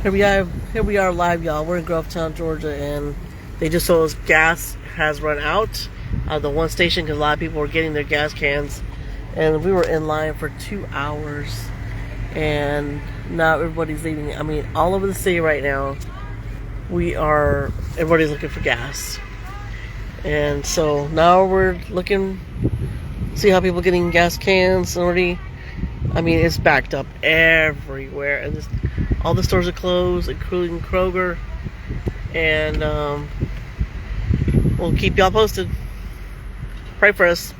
Here we are live, y'all. We're in Grovetown, Georgia, and they just told us gas has run out of the one station because a lot of people were getting their gas cans, and we were in line for 2 hours, and now everybody's leaving. I mean, all over the city right now, everybody's looking for gas, and so now we're looking, see how people are getting gas cans already. I mean, it's backed up everywhere, and all the stores are closed, including Kroger. And we'll keep y'all posted. Pray for us.